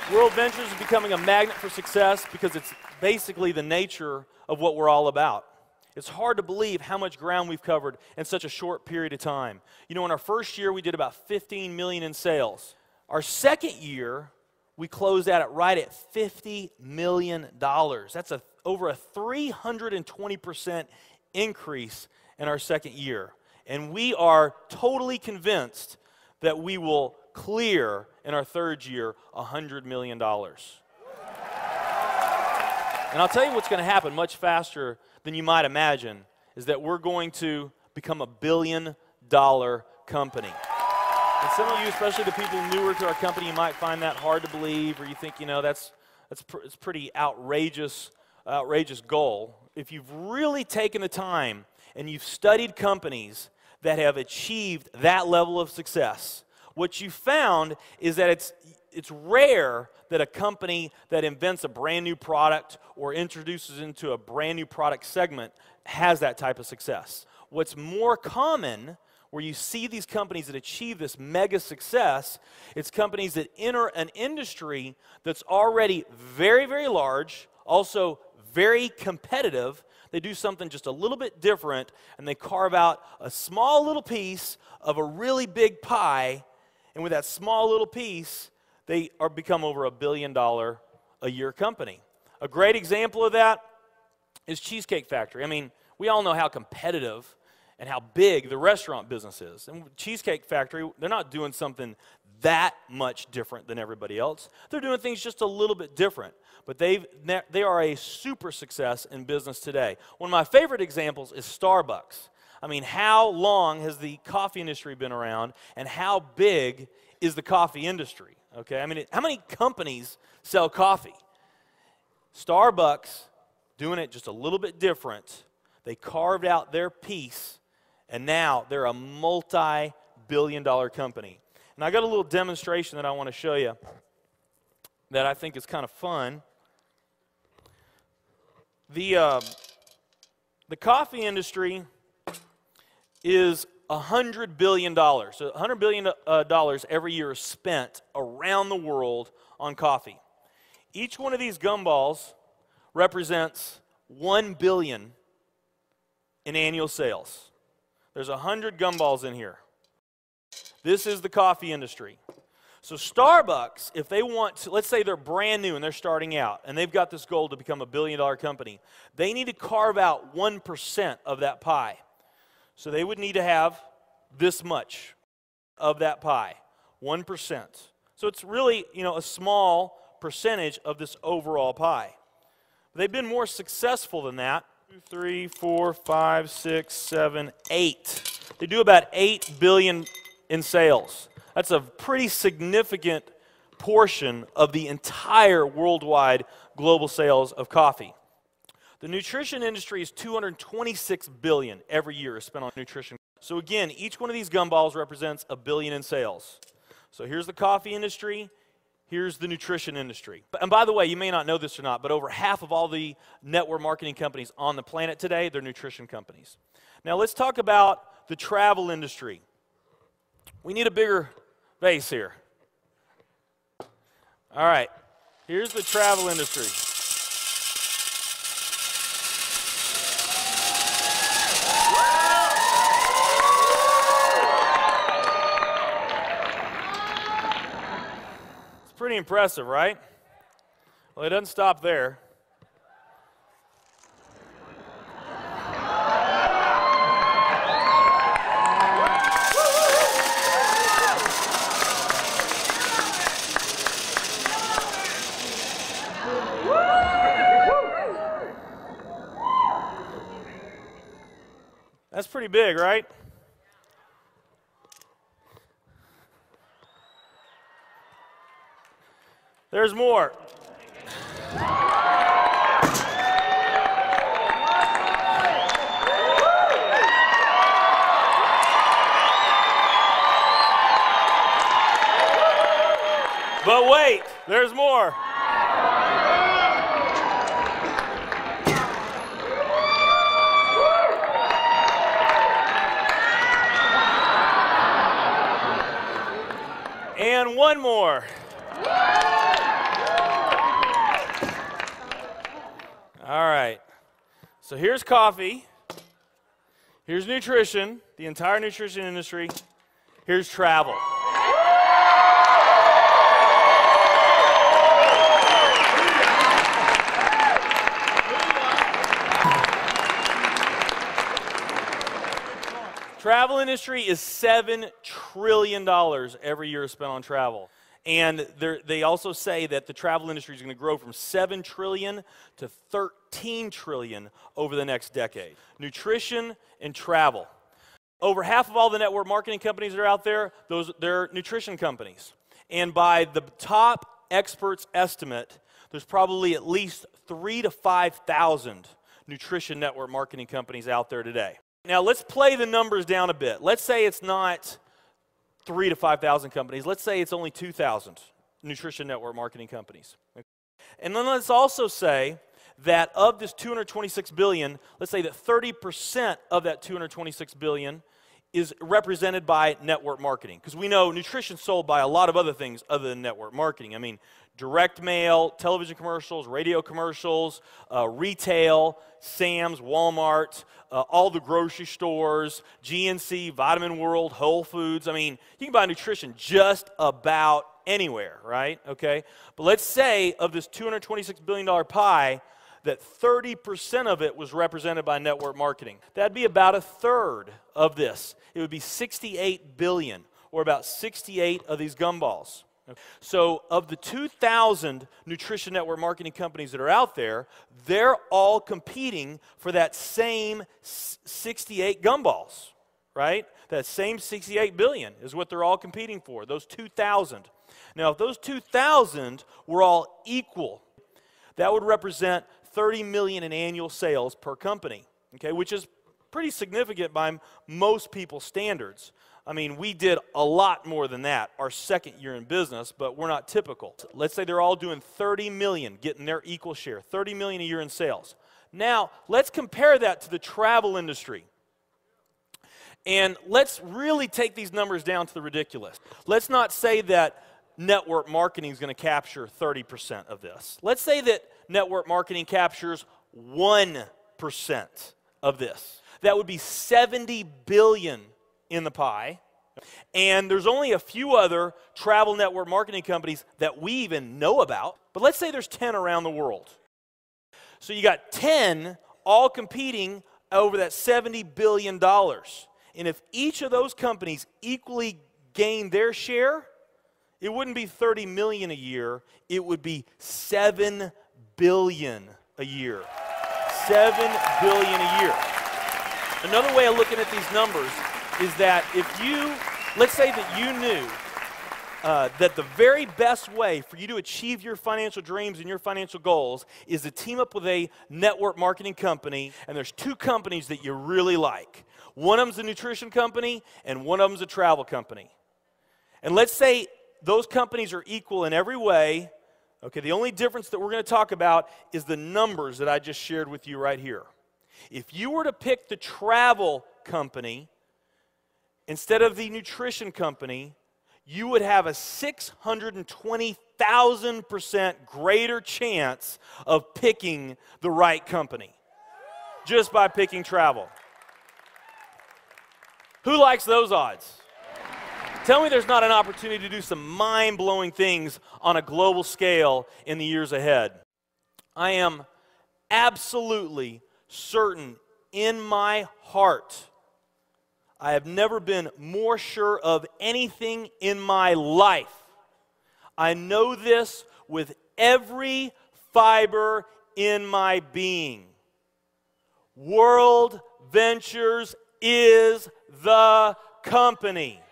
WorldVentures is becoming a magnet for success because it's basically the nature of what we're all about. It's hard to believe how much ground we've covered in such a short period of time. You know, in our first year, we did about 15 million in sales. Our second year, we closed out at right at $50 million. That's over a 320% increase in our second year. And we are totally convinced that we will clear in our third year $100 million. And I'll tell you what's going to happen much faster than you might imagine is that we're going to become $1 billion company. And some of you, especially the people newer to our company, you might find that hard to believe, or you think, you know, it's pretty outrageous goal. If you've really taken the time and you've studied companies that have achieved that level of success, what you found is that it's rare that a company that invents a brand new product or introduces into a brand new product segment has that type of success. What's more common, where you see these companies that achieve this mega success, it's companies that enter an industry that's already very, very large, also very competitive. They do something just a little bit different, and they carve out a small little piece of a really big pie, and with that small little piece, they become over $1 billion a year company. A great example of that is Cheesecake Factory. I mean, we all know how competitive and how big the restaurant business is. And Cheesecake Factory, they're not doing something that much different than everybody else. They're doing things just a little bit different. But they are a super success in business today. One of my favorite examples is Starbucks. I mean, how long has the coffee industry been around, and how big is the coffee industry? Okay, I mean, how many companies sell coffee? Starbucks, doing it just a little bit different, they carved out their piece, and now they're a multi-billion-dollar company. And I got a little demonstration that I want to show you that I think is kind of fun. The coffee industry is $100 billion. So $100 billion every year is spent around the world on coffee. Each one of these gumballs represents $1 billion in annual sales. There's 100 gumballs in here. This is the coffee industry. So Starbucks, if they want to, let's say they're brand new and they're starting out, and they've got this goal to become $1 billion company, they need to carve out 1% of that pie. So they would need to have this much of that pie, 1%. So it's really, you know, a small percentage of this overall pie. They've been more successful than that. 2, 3, 4, 5, 6, 7, 8. They do about $8 billion in sales. That's a pretty significant portion of the entire worldwide global sales of coffee. The nutrition industry is $226 billion every year is spent on nutrition. So again, each one of these gumballs represents $1 billion in sales. So here's the coffee industry, here's the nutrition industry. And by the way, you may not know this or not, but over half of all the network marketing companies on the planet today, they're nutrition companies. Now let's talk about the travel industry. We need a bigger base here. All right, here's the travel industry. Pretty impressive, right? Well, it doesn't stop there. That's pretty big, right? There's more. But wait, there's more. And one more. All right. So here's coffee. Here's nutrition, the entire nutrition industry. Here's travel. Travel industry is $7 trillion every year spent on travel. And they also say that the travel industry is going to grow from $7 trillion to $13 trillion over the next decade. Nutrition and travel. Over half of all the network marketing companies that are out there, they're nutrition companies. And by the top experts' estimate, there's probably at least 3,000 to 5,000 nutrition network marketing companies out there today. Now, let's play the numbers down a bit. Let's say it's not 3,000 to 5,000 companies. Let's say it's only 2,000 nutrition network marketing companies. And then let's also say that of this $226 billion, let's say that 30% of that $226 billion is represented by network marketing. Because we know nutrition's sold by a lot of other things other than network marketing. I mean, direct mail, television commercials, radio commercials, retail, Sam's, Walmart, all the grocery stores, GNC, Vitamin World, Whole Foods. I mean, you can buy nutrition just about anywhere, right? Okay? But let's say of this $226 billion pie, that 30% of it was represented by network marketing. That'd be about a third of this. It would be 68 billion, or about 68 of these gumballs. So of the 2,000 nutrition network marketing companies that are out there, they're all competing for that same 68 gumballs, right? That same 68 billion is what they're all competing for, those 2,000. Now, if those 2,000 were all equal, that would represent 30 million in annual sales per company, okay, which is pretty significant by most people's standards. I mean, we did a lot more than that our second year in business, but we're not typical. Let's say they're all doing 30 million, getting their equal share, 30 million a year in sales. Now, let's compare that to the travel industry. And let's really take these numbers down to the ridiculous. Let's not say that network marketing is going to capture 30% of this. Let's say that network marketing captures 1% of this. That would be 70 billion in the pie. And there's only a few other travel network marketing companies that we even know about. But let's say there's 10 around the world. So you got 10 all competing over that $70 billion. And if each of those companies equally gain their share, it wouldn't be 30 million a year, it would be 7 billion a year. 7 billion a year. Another way of looking at these numbers is that if you, let's say that you knew that the very best way for you to achieve your financial dreams and your financial goals is to team up with a network marketing company, and there's two companies that you really like. One of them's a nutrition company, and one of them's a travel company. And let's say those companies are equal in every way. Okay, the only difference that we're going to talk about is the numbers that I just shared with you right here. If you were to pick the travel company instead of the nutrition company, you would have a 620,000% greater chance of picking the right company just by picking travel. Who likes those odds? Tell me there's not an opportunity to do some mind-blowing things on a global scale in the years ahead. I am absolutely certain in my heart, I have never been more sure of anything in my life. I know this with every fiber in my being. WorldVentures is the company.